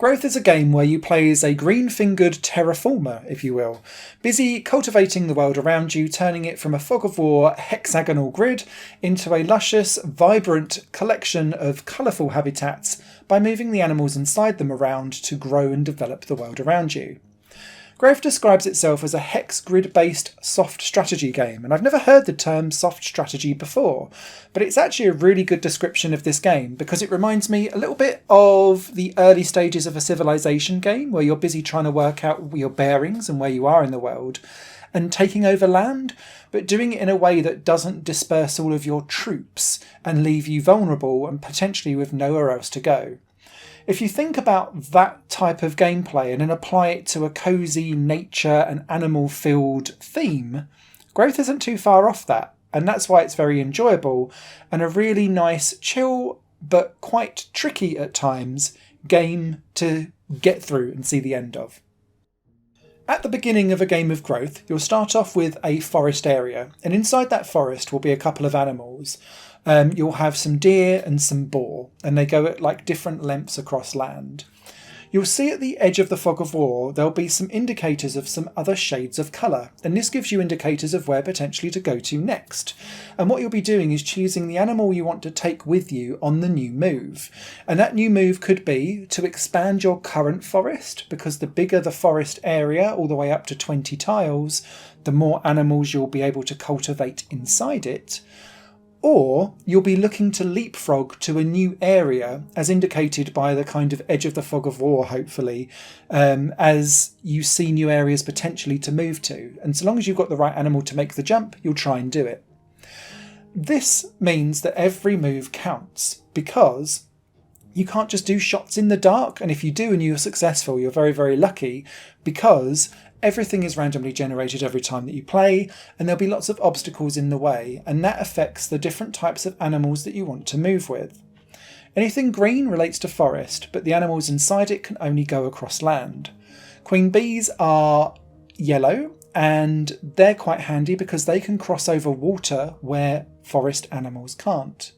Growth is a game where you play as a green-fingered terraformer, if you will, busy cultivating the world around you, turning it from a fog of war hexagonal grid into a luscious, vibrant collection of colourful habitats by moving the animals inside them around to grow and develop the world around you. Growth describes itself as a hex grid-based soft strategy game, and I've never heard the term soft strategy before, but it's actually a really good description of this game because it reminds me a little bit of the early stages of a civilization game where you're busy trying to work out your bearings and where you are in the world and taking over land, but doing it in a way that doesn't disperse all of your troops and leave you vulnerable and potentially with nowhere else to go. If you think about that type of gameplay and then apply it to a cosy nature and animal-filled theme, Growth isn't too far off that, and that's why it's very enjoyable and a really nice, chill, but quite tricky at times, game to get through and see the end of. At the beginning of a game of Growth, you'll start off with a forest area, and inside that forest will be a couple of animals. You'll have some deer and some boar, and they go at like different lengths across land. You'll see at the edge of the fog of war there'll be some indicators of some other shades of colour, and this gives you indicators of where potentially to go to next. And what you'll be doing is choosing the animal you want to take with you on the new move. And that new move could be to expand your current forest, because the bigger the forest area, all the way up to 20 tiles, the more animals you'll be able to cultivate inside it. Or you'll be looking to leapfrog to a new area, as indicated by the kind of edge of the fog of war, hopefully, as you see new areas potentially to move to. And so long as you've got the right animal to make the jump, you'll try and do it. This means that every move counts, because you can't just do shots in the dark, and if you do and you're successful, you're very, very lucky, because everything is randomly generated every time that you play, and there'll be lots of obstacles in the way, and that affects the different types of animals that you want to move with. Anything green relates to forest, but the animals inside it can only go across land. Queen bees are yellow, and they're quite handy because they can cross over water where forest animals can't.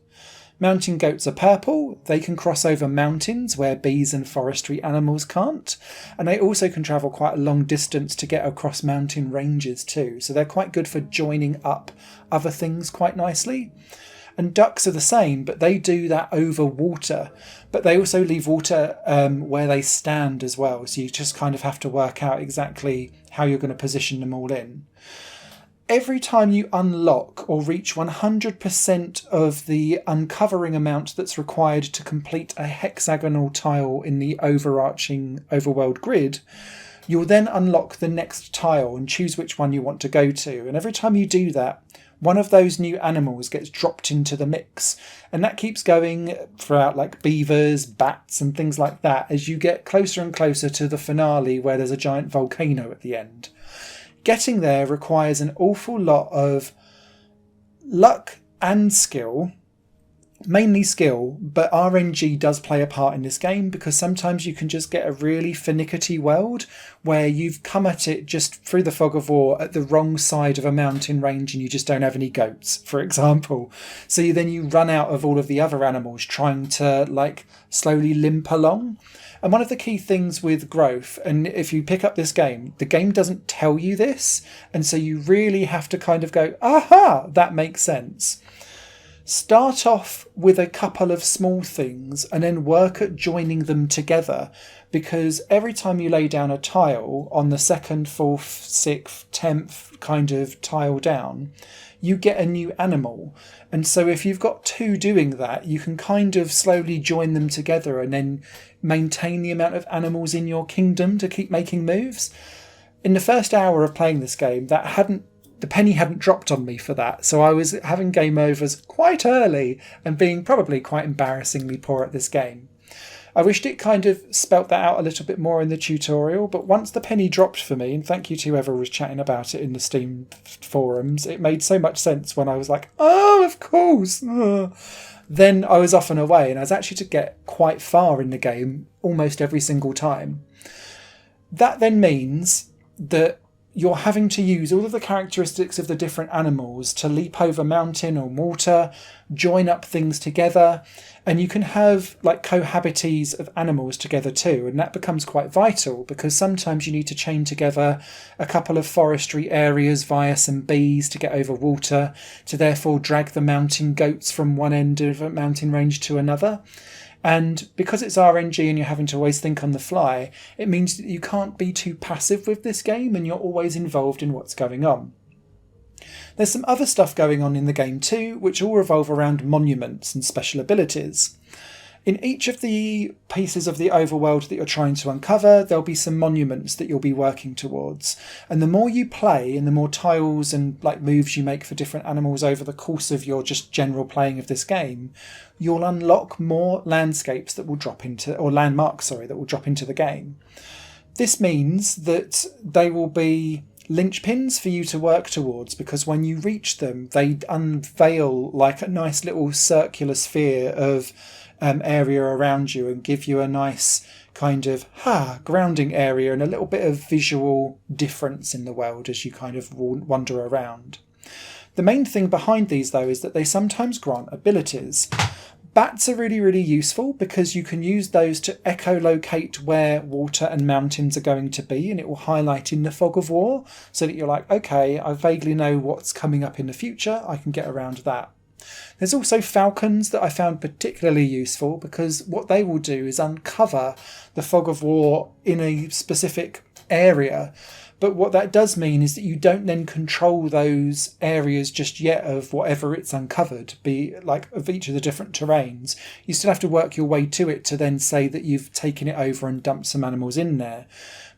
Mountain goats are purple. They can cross over mountains where bees and forestry animals can't. And they also can travel quite a long distance to get across mountain ranges too. So they're quite good for joining up other things quite nicely. And ducks are the same, but they do that over water. But they also leave water where they stand as well. So you just kind of have to work out exactly how you're going to position them all in. Every time you unlock or reach 100% of the uncovering amount that's required to complete a hexagonal tile in the overarching overworld grid, you'll then unlock the next tile and choose which one you want to go to. And every time you do that, one of those new animals gets dropped into the mix. And that keeps going throughout, like beavers, bats and things like that, as you get closer and closer to the finale where there's a giant volcano at the end. Getting there requires an awful lot of luck and skill, mainly skill, but RNG does play a part in this game because sometimes you can just get a really finicky world where you've come at it just through the fog of war at the wrong side of a mountain range and you just don't have any goats, for example. So then you run out of all of the other animals trying to like slowly limp along. And one of the key things with Growth, and if you pick up this game, the game doesn't tell you this, and so you really have to kind of go, aha, that makes sense. Start off with a couple of small things and then work at joining them together, because every time you lay down a tile on the 2nd, 4th, 6th, 10th kind of tile down, you get a new animal. And so if you've got two doing that, you can kind of slowly join them together and then maintain the amount of animals in your kingdom to keep making moves. In the first hour of playing this game, the penny hadn't dropped on me for that. So I was having game overs quite early and being probably quite embarrassingly poor at this game. I wished it kind of spelt that out a little bit more in the tutorial, but once the penny dropped for me, and thank you to whoever was chatting about it in the Steam forums, it made so much sense when I was like, oh, of course. Then I was off and away, and I was actually to get quite far in the game almost every single time. That then means that you're having to use all of the characteristics of the different animals to leap over mountain or water, join up things together, and you can have like cohabitees of animals together too, and that becomes quite vital because sometimes you need to chain together a couple of forestry areas via some bees to get over water, to therefore drag the mountain goats from one end of a mountain range to another. And because it's RNG and you're having to always think on the fly, it means that you can't be too passive with this game and you're always involved in what's going on. There's some other stuff going on in the game too, which all revolve around monuments and special abilities. In each of the pieces of the overworld that you're trying to uncover, there'll be some monuments that you'll be working towards. And the more you play and the more tiles and like moves you make for different animals over the course of your just general playing of this game, you'll unlock more landscapes that will drop into, or landmarks, that will drop into the game. This means that they will be linchpins for you to work towards, because when you reach them, they unveil like a nice little circular sphere of area around you and give you a nice kind of grounding area and a little bit of visual difference in the world as you kind of wander around. The main thing behind these though is that they sometimes grant abilities. Bats are really, really useful because you can use those to echolocate where water and mountains are going to be, and it will highlight in the fog of war so that you're like, okay, I vaguely know what's coming up in the future, I can get around that. There's also falcons that I found particularly useful because what they will do is uncover the fog of war in a specific area. But what that does mean is that you don't then control those areas just yet of whatever it's uncovered, be like of each of the different terrains. You still have to work your way to it to then say that you've taken it over and dumped some animals in there.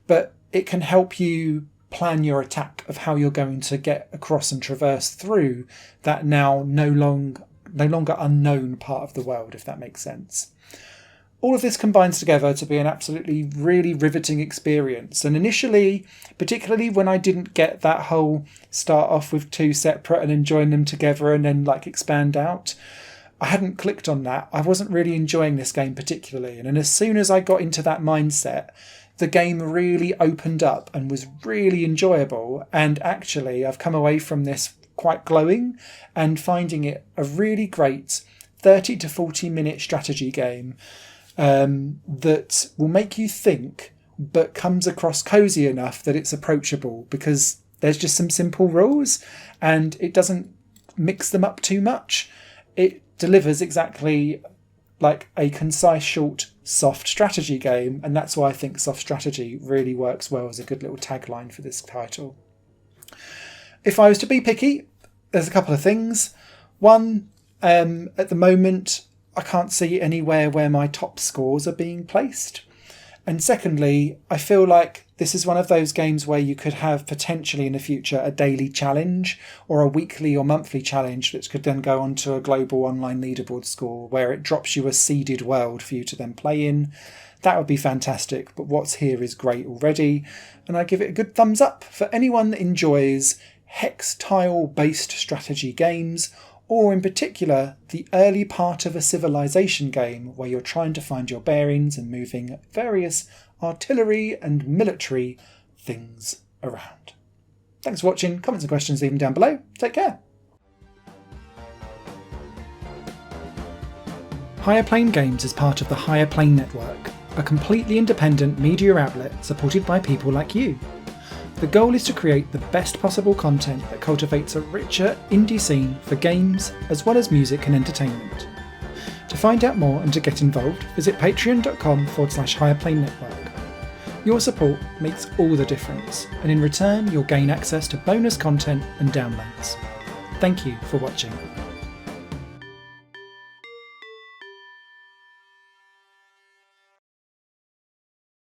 But it can help you plan your attack of how you're going to get across and traverse through that now no longer unknown part of the world, if that makes sense. All of this combines together to be an absolutely really riveting experience. And initially, particularly when I didn't get that whole start off with two separate and then join them together and then like expand out, I hadn't clicked on that. I wasn't really enjoying this game particularly. And then as soon as I got into that mindset, the game really opened up and was really enjoyable. And actually, I've come away from this quite glowing and finding it a really great 30 to 40 minute strategy game that will make you think, but comes across cozy enough that it's approachable because there's just some simple rules and it doesn't mix them up too much. It delivers exactly like a concise, short, soft strategy game, and that's why I think soft strategy really works well as a good little tagline for this title. If I was to be picky, there's a couple of things. One, at the moment, I can't see anywhere where my top scores are being placed. And secondly, I feel like this is one of those games where you could have potentially in the future a daily challenge or a weekly or monthly challenge which could then go on to a global online leaderboard score where it drops you a seeded world for you to then play in. That would be fantastic, but what's here is great already, and I give it a good thumbs up for anyone that enjoys hex tile based strategy games, or in particular the early part of a civilization game where you're trying to find your bearings and moving various artillery and military things around. Thanks for watching. Comments and questions leave them down below. Take care. Higher Plane Games is part of the Higher Plane Network, a completely independent media outlet supported by people like you. The goal is to create the best possible content that cultivates a richer indie scene for games as well as music and entertainment. To find out more and to get involved, visit patreon.com/higherplane-network. Your support makes all the difference, and in return you'll gain access to bonus content and downloads. Thank you for watching.